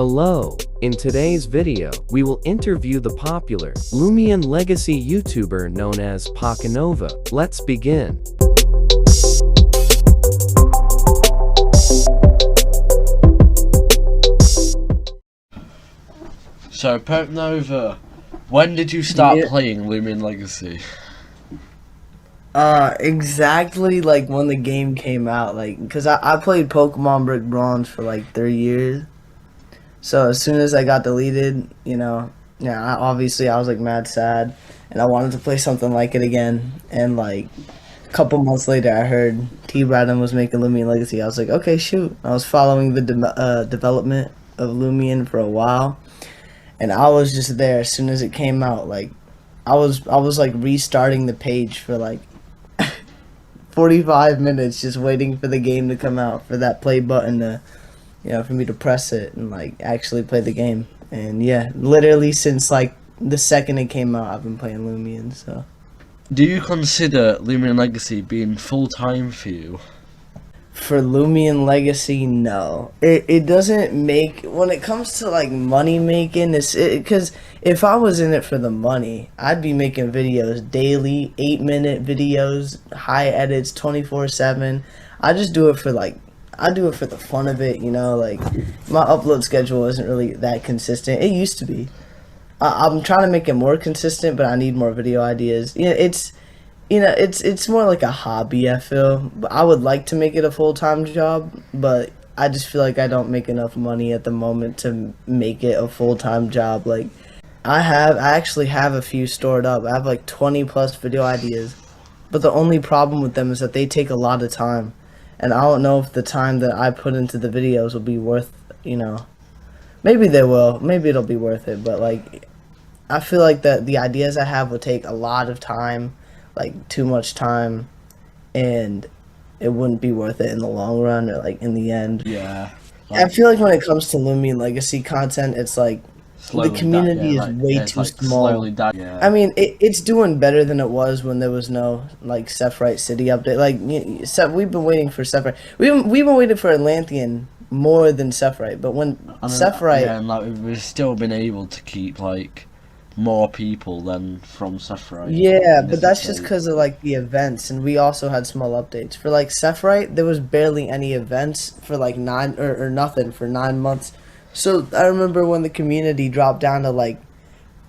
Hello! In today's video, we will interview the popular Loomian Legacy YouTuber known as PokeNova. Let's begin. So, PokeNova, when did you start playing Loomian Legacy? Exactly like when the game came out, cause I played Pokemon Brick Bronze for like 3 years. So as soon as I got deleted, obviously I was like mad sad, and I wanted to play something like it again. And like a couple months later, I heard T. Bradden was making Loomian Legacy. I was like, okay, shoot. I was following the development of Loomian for a while, and I was just there as soon as it came out. Like I was like restarting the page for like 45 minutes just waiting for the game to come out, for that play button to, for me to press it and like actually play the game. And yeah, literally since like the second it came out, I've been playing Loomian. So do you consider Loomian Legacy being full-time for you? For Loomian Legacy, no. It doesn't make, when it comes to like money making, because if I was in it for the money, I'd be making videos daily, 8-minute videos, high edits, 24/7. I just do it for like, I do it for the fun of it, like my upload schedule isn't really that consistent. It used to be. I'm trying to make it more consistent, but I need more video ideas. It's more like a hobby, I feel. I would like to make it a full-time job, but I just feel like I don't make enough money at the moment to make it a full-time job. Like, I actually have a few stored up. I have like 20 plus video ideas, but the only problem with them is that they take a lot of time, and I don't know if the time that I put into the videos will be worth, maybe they will, maybe it'll be worth it, but like, I feel like that the ideas I have will take a lot of time, like too much time, and it wouldn't be worth it in the long run or like in the end. Yeah. I feel like when it comes to Loomian Legacy content, it's like the community is way too small. I mean, it's doing better than it was when there was no like Sephiroth City update. Like we've been waiting for Sephiroth. We've been waiting for Antlanthian more than Sephiroth. But when Sephiroth, and like we've still been able to keep like more people than from Sephiroth. Yeah, but that's just because of like the events, and we also had small updates. For like Sephiroth, there was barely any events for like 9 or nothing for 9 months. So I remember when the community dropped down to like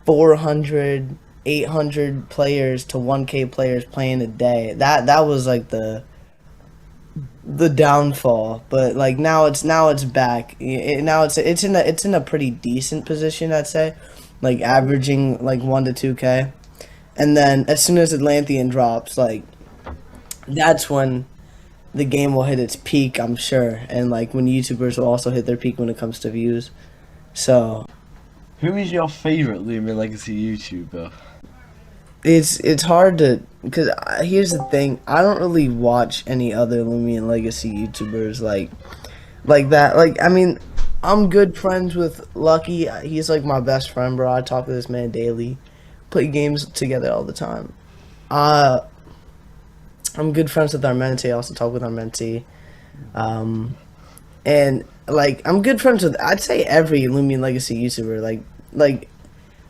400, 800 players to 1K players playing a day. That was like the downfall. But like now it's back. Now it's in a pretty decent position, I'd say. Like averaging like 1 to 2K, and then as soon as Antlanthian drops, like that's when the game will hit its peak, I'm sure, and like when YouTubers will also hit their peak when it comes to views. So, who is your favorite Loomian Legacy YouTuber? It's hard to, because here's the thing, I don't really watch any other Loomian Legacy YouTubers like that. Like, I mean, I'm good friends with Lucky. He's like my best friend, bro. I talk to this man daily. Play games together all the time. I'm good friends with Armente. I also talk with Armente. And like I'm good friends with, I'd say, every Loomian Legacy YouTuber. Like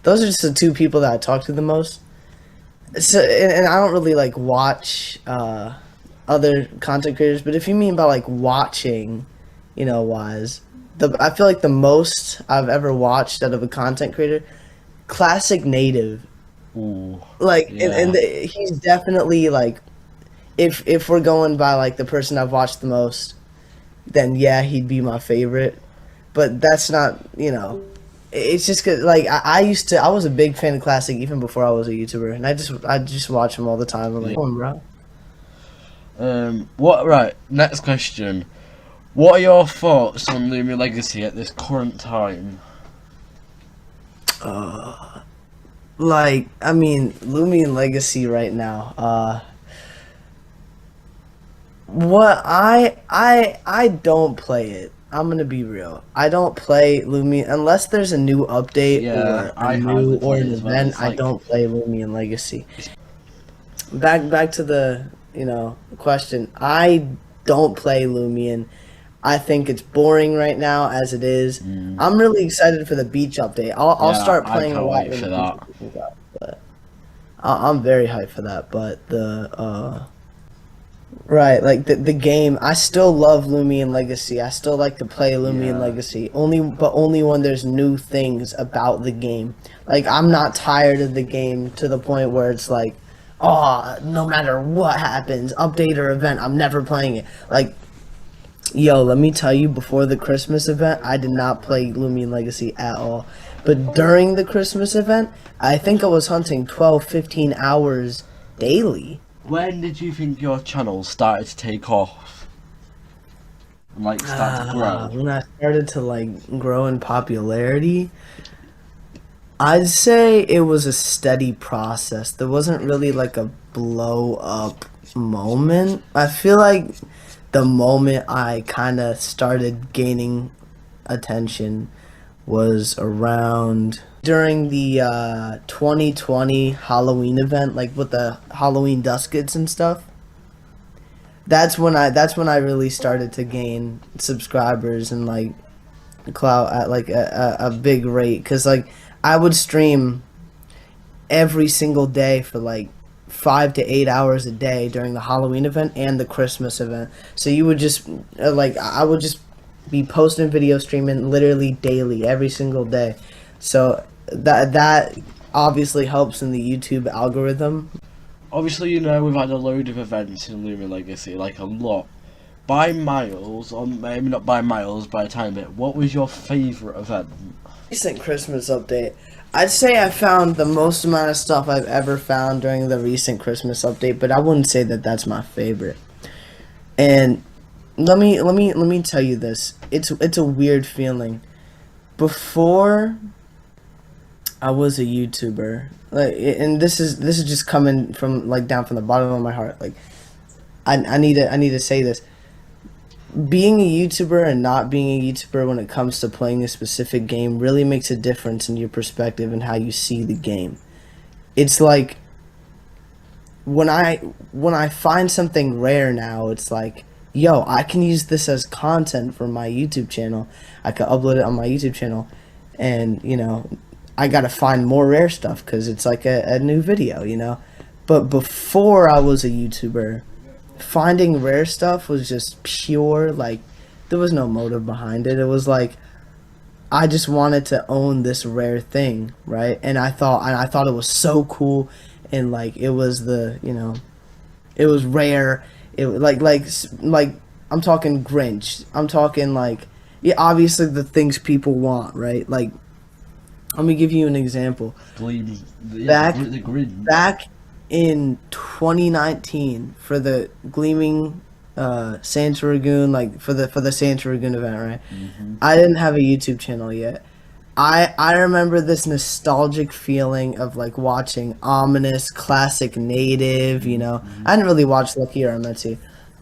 those are just the 2 people that I talk to the most. So and I don't really like watch other content creators, but if you mean by like watching, wise, I feel like the most I've ever watched out of a content creator, Classic Native. Ooh, like, yeah. and he's definitely like, if we're going by like the person I've watched the most, then yeah, he'd be my favorite. But that's not, it's just cause like I was a big fan of Classic even before I was a YouTuber, and I just watch him all the time. I'm like, oh, bro. Right, next question. What are your thoughts on Loomian Legacy at this current time? Like, I mean, Loomian Legacy right now. What I don't play it. I'm gonna be real. I don't play Loomian unless there's a new update or an event. I don't play Loomian Legacy. Back to the question. I don't play Loomian. I think it's boring right now as it is. I'm really excited for the beach update. I'll start playing a lot when the beach update comes out, but I'm very hyped for that. But right, like the game, I still love Loomian Legacy. I still like to play Loomian Legacy. Only when there's new things about the game. Like, I'm not tired of the game to the point where it's like, oh, no matter what happens, update or event, I'm never playing it. Like, yo, let me tell you, before the Christmas event, I did not play Loomian Legacy at all. But during the Christmas event, I think I was hunting 12, 15 hours daily. When did you think your channel started to take off? And, like, start to grow? When I started to, like, grow in popularity, I'd say it was a steady process. There wasn't really, like, a blow-up moment. I feel like the moment I kind of started gaining attention was around during the 2020 Halloween event, like with the Halloween duskets and stuff. That's when I really started to gain subscribers and like clout at like a big rate, because like I would stream every single day for like 5 to 8 hours a day during the Halloween event and the Christmas event. So you would just like I would just be posting video streaming literally daily every single day. So that obviously helps in the YouTube algorithm. Obviously, you know, we've had a load of events in Loomian Legacy, like a lot. By miles, or maybe not by miles, by a tiny bit, what was your favourite event? Recent Christmas update. I'd say I found the most amount of stuff I've ever found during the recent Christmas update, but I wouldn't say that that's my favorite. And let me tell you this. It's a weird feeling. Before I was a YouTuber, like, and this is just coming from like down from the bottom of my heart. Like, I need to say this. Being a YouTuber and not being a YouTuber when it comes to playing a specific game really makes a difference in your perspective and how you see the game. It's like when I find something rare now, it's like, yo, I can use this as content for my YouTube channel. I could upload it on my YouTube channel, and you know, I gotta find more rare stuff because it's like a new video, you know. But before I was a YouTuber, finding rare stuff was just pure, like, there was no motive behind it. It was like, I just wanted to own this rare thing, right? And I thought it was so cool, and like it was the, you know, it was rare. It like I'm talking Grinch. I'm talking like, yeah, obviously the things people want, right? Like, let me give you an example. Back in 2019 for the Gleaming Santa Ragoon, like for the Santa Ragoon event, right? I didn't have a YouTube channel yet. I remember this nostalgic feeling of like watching Ominous, Classic Native, you know. I didn't really watch Lucky or Metsi.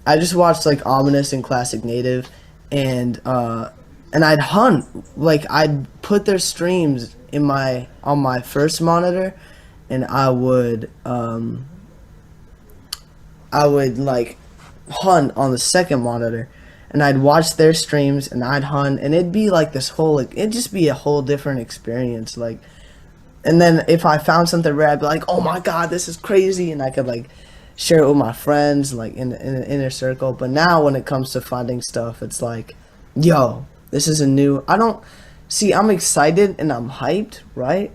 I just watched like Ominous and Classic Native, and I'd hunt. Like, I'd put their streams on my first monitor, and I would like hunt on the second monitor, and I'd watch their streams and I'd hunt, and it'd be like this whole, like, it'd just be a whole different experience. Like, and then if I found something rare, I'd be like, oh my god, this is crazy, and I could like share it with my friends, like in an inner circle. But now when it comes to finding stuff, it's like, yo, this is a new, I'm excited and I'm hyped, right?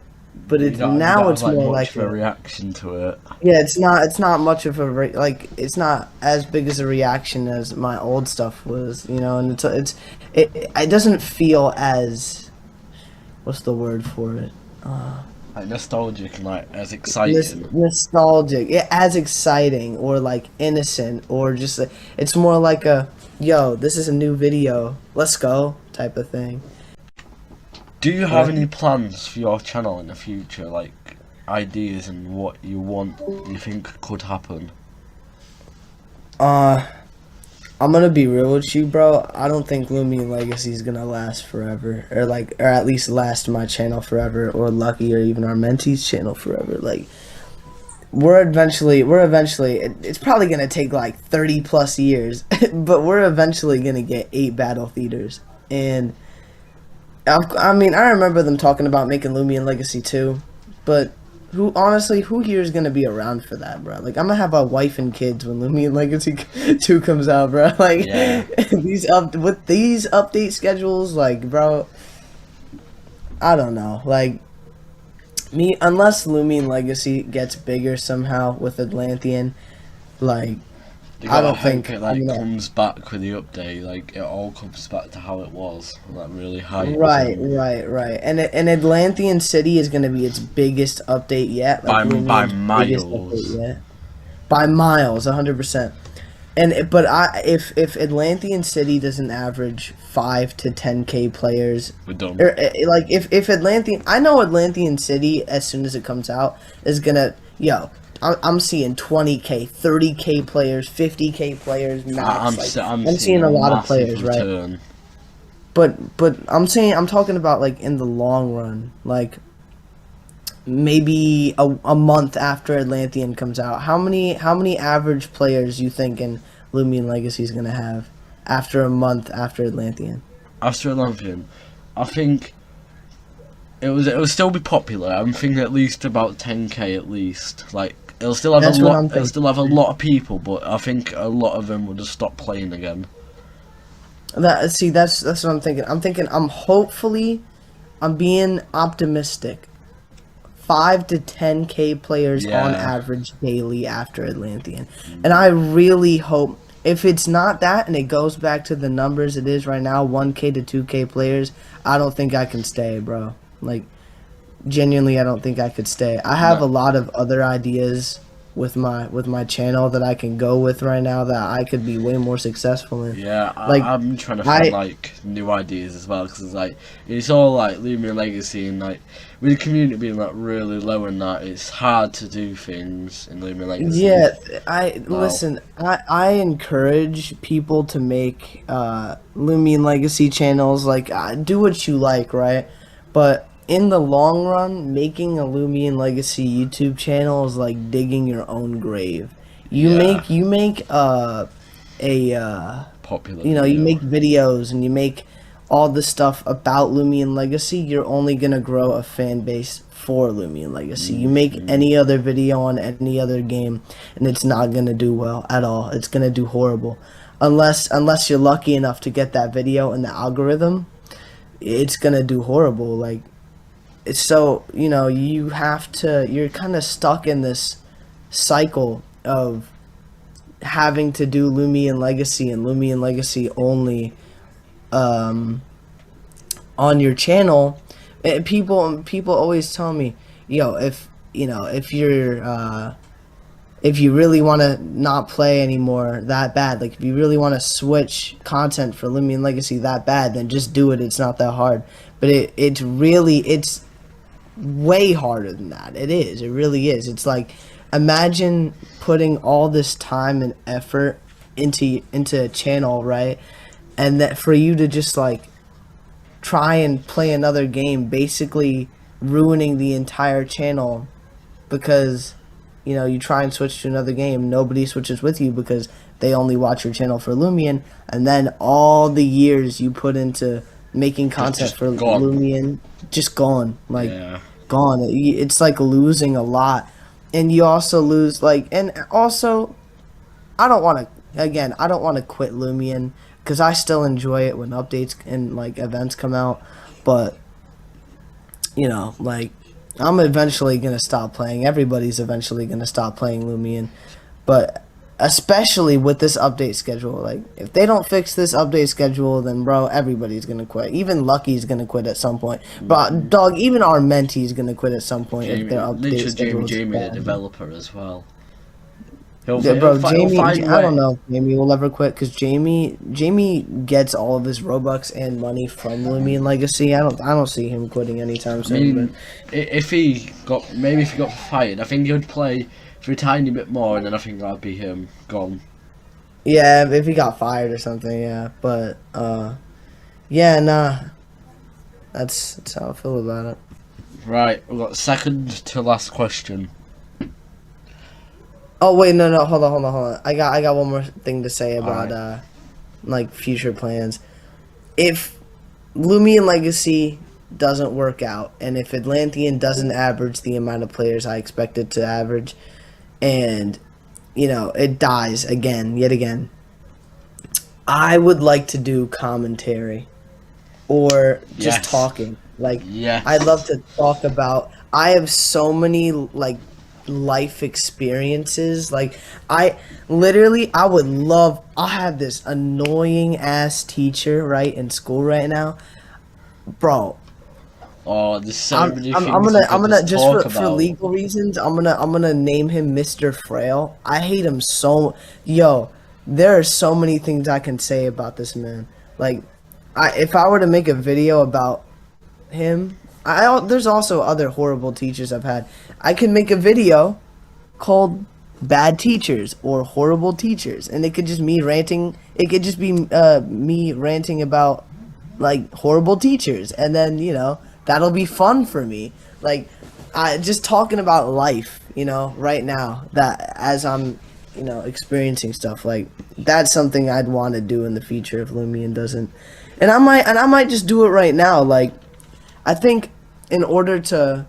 But it's now it's more like a reaction to it. Yeah, it's not much of a like, it's not as big as a reaction as my old stuff was, you know. And it doesn't feel as, what's the word for it? Like nostalgic and like as exciting. Nostalgic, yeah, as exciting or like innocent, or just it's more like a, yo, this is a new video, let's go type of thing. Do you have any plans for your channel in the future, like ideas and what you think could happen? I'm gonna be real with you, bro. I don't think Loomian Legacy is gonna last forever, or at least last my channel forever, or Lucky or even our mentee's channel forever. Like, we're eventually. It's probably gonna take like 30 plus years, but we're eventually gonna get 8 battle theaters. And I mean, I remember them talking about making Loomian Legacy 2, but who here is gonna be around for that, bro? Like, I'm gonna have a wife and kids when Loomian Legacy 2 comes out, bro. Like, Yeah. with these update schedules, like, bro, I don't know. Like, unless Loomian Legacy gets bigger somehow with Antlanthian, like, I don't think it comes back with the update. Like, it all comes back to how it was. That really high. Right. And Antlanthian City is gonna be its biggest update yet. Like, By biggest miles. update yet. By miles, 100%. But if Antlanthian City doesn't average 5 to 10K players, We're done. like if Antlanthian, I know Antlanthian City as soon as it comes out is gonna I'm seeing 20K, 30K players, 50K players max. I'm seeing a lot of players, right? But I'm talking about like in the long run, like maybe a month after Antlanthian comes out. How many average players you thinking Loomian Legacy is gonna have after a month after Antlanthian? After Antlanthian, I think it will still be popular. I'm thinking at least about 10K at least. Like, it'll still have a lot. It'll still have a lot of people, but I think a lot of them will just stop playing again. That's what I'm thinking. I'm being optimistic. 5 to 10K players on average daily after Antlanthian. And I really hope, if it's not that and it goes back to the numbers it is right now, 1K to 2K players, I don't think I can stay, bro. Like, genuinely, I don't think I could stay. I have a lot of other ideas with my channel that I can go with right now that I could be way more successful in. Yeah, like, I'm trying to find like new ideas as well, because it's all like Loomian Legacy, and like with the community being like really low and that, it's hard to do things in Loomian Legacy. Yeah, listen. I encourage people to make Loomian Legacy channels. Like, do what you like, right? But in the long run, making a Loomian Legacy YouTube channel is like digging your own grave. You make popular. You make videos and you make all the stuff about Loomian Legacy. You're only gonna grow a fan base for Loomian Legacy. You make any other video on any other game, and it's not gonna do well at all. It's gonna do horrible, unless you're lucky enough to get that video in the algorithm. It's gonna do horrible. Like, so, you're kind of stuck in this cycle of having to do Loomian Legacy and Loomian Legacy only on your channel. And people always tell me, if you really want to not play anymore that bad, like if you really want to switch content for Loomian Legacy that bad, then just do it. It's not that hard. But it's way harder than that. It really is. It's like, imagine putting all this time and effort into a channel, right? And that for you to just like try and play another game, basically ruining the entire channel because you try and switch to another game, nobody switches with you because they only watch your channel for Loomian, and then all the years you put into making content for Loomian just gone. Like, gone. It's like losing a lot. And you also lose, like, and also, I don't want to quit Loomian, because I still enjoy it when updates and, like, events come out, but, like, I'm eventually going to stop playing. Everybody's eventually going to stop playing Loomian, but especially with this update schedule, like, if they don't fix this update schedule, then, bro, everybody's going to quit. Even Lucky's going to quit at some point. But, dog, even our mentee's going to quit at some point if their update schedule is Jamie, bad. the developer, as well. Jamie, I don't know if Jamie will ever quit, because Jamie gets all of his Robux and money from Loomian Legacy. I don't see him quitting anytime soon. I mean, if he got fired, I think he would play for a tiny bit more, and then I think that'd be him gone. Yeah, if he got fired or something, yeah. But yeah, nah. That's how I feel about it. Right, we've got second to last question. Oh wait, no, hold on. I got one more thing to say about Alright. like future plans. If Loomian Legacy doesn't work out, and if Antlanthian doesn't average the amount of players I expect it to average, and you know it dies yet again, I would like to do commentary or just Yes. talking. Like, Yes. I'd love to talk about. I have so many like life experiences. Like, I would love. I have this annoying ass teacher right in school right now, bro. Oh, there's so I'm, many I'm, things I'm we gonna could I'm gonna just just talk for about. legal reasons I'm gonna name him Mr. Frail. I hate him so. Yo, there are so many things I can say about this man. Like, if I were to make a video about him, there's also other horrible teachers I've had. I could make a video called "Bad Teachers" or "Horrible Teachers," and it could just me ranting. It could just be me ranting about like horrible teachers, and then that'll be fun for me. Like, I just talking about life, right now, that as I'm experiencing stuff, like that's something I'd want to do in the future if Loomian doesn't. And I might just do it right now. Like, I think in order to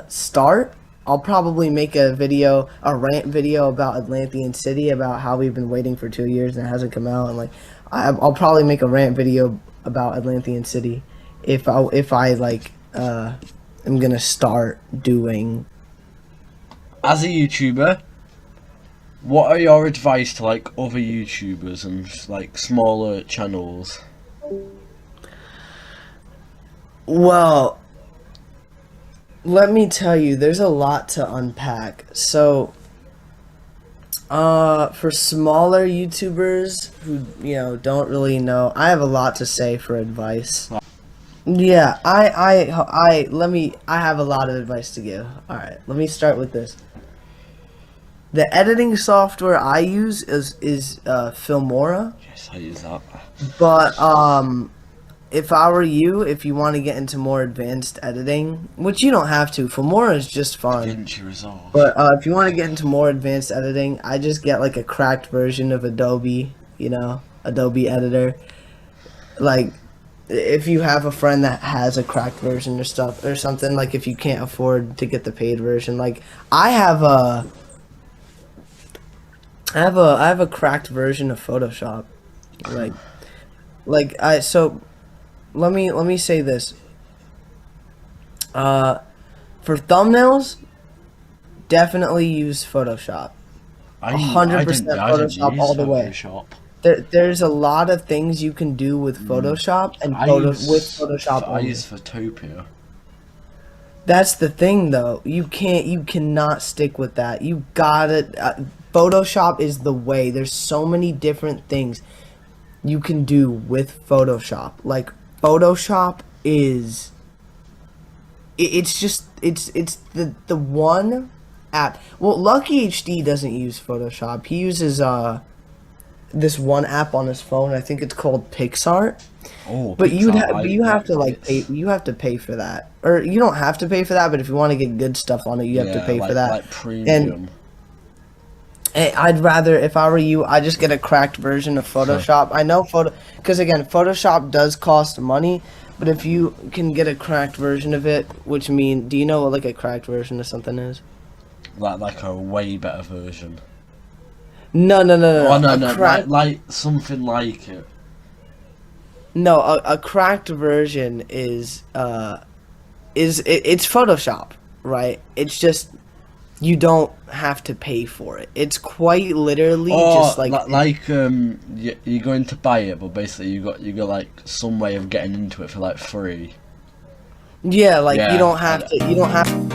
start, I'll probably make a rant video about Antlanthian City, about how we've been waiting for 2 years and it hasn't come out, and like I'll probably make a rant video about Antlanthian City if I like am gonna start doing. As a YouTuber, what are your advice to like other YouTubers and like smaller channels? Well, let me tell you, there's a lot to unpack. So, for smaller YouTubers who, don't really know, I have a lot to say for advice. Yeah, I have a lot of advice to give. Alright, let me start with this. The editing software I use is Filmora. Yes, I use that. But, if I were you, if you want to get into more advanced editing, which you don't have to, Filmora is just fun. Didn't you resolve? But if you want to get into more advanced editing, I just get like a cracked version of Adobe, Adobe Editor. Like, if you have a friend that has a cracked version or something, like if you can't afford to get the paid version, like I have a cracked version of Photoshop. Let me say this. For thumbnails, definitely use Photoshop. 100% Photoshop all the way. There's a lot of things you can do with Photoshop and with Photoshop. I use Photopia. That's the thing, though. You cannot stick with that. You gotta. Photoshop is the way. There's so many different things you can do with Photoshop. Like, Photoshop is. It's the one app. Well, Lucky HD doesn't use Photoshop. He uses this one app on his phone. I think it's called PixArt. Oh, but you have to like pay. You have to pay for that, or you don't have to pay for that. But if you want to get good stuff on it, you have to pay for that. Like premium. And I'd rather, if I were you, I just get a cracked version of Photoshop. I know because again, Photoshop does cost money. But if you can get a cracked version of it, do you know what like a cracked version of something is? Like a way better version. No. Oh no, like something like it. No, a cracked version is it's Photoshop, right? It's just you don't have to pay for it. It's quite literally just like you're going to buy it, but basically you got like some way of getting into it for like free. Yeah, like you don't have to.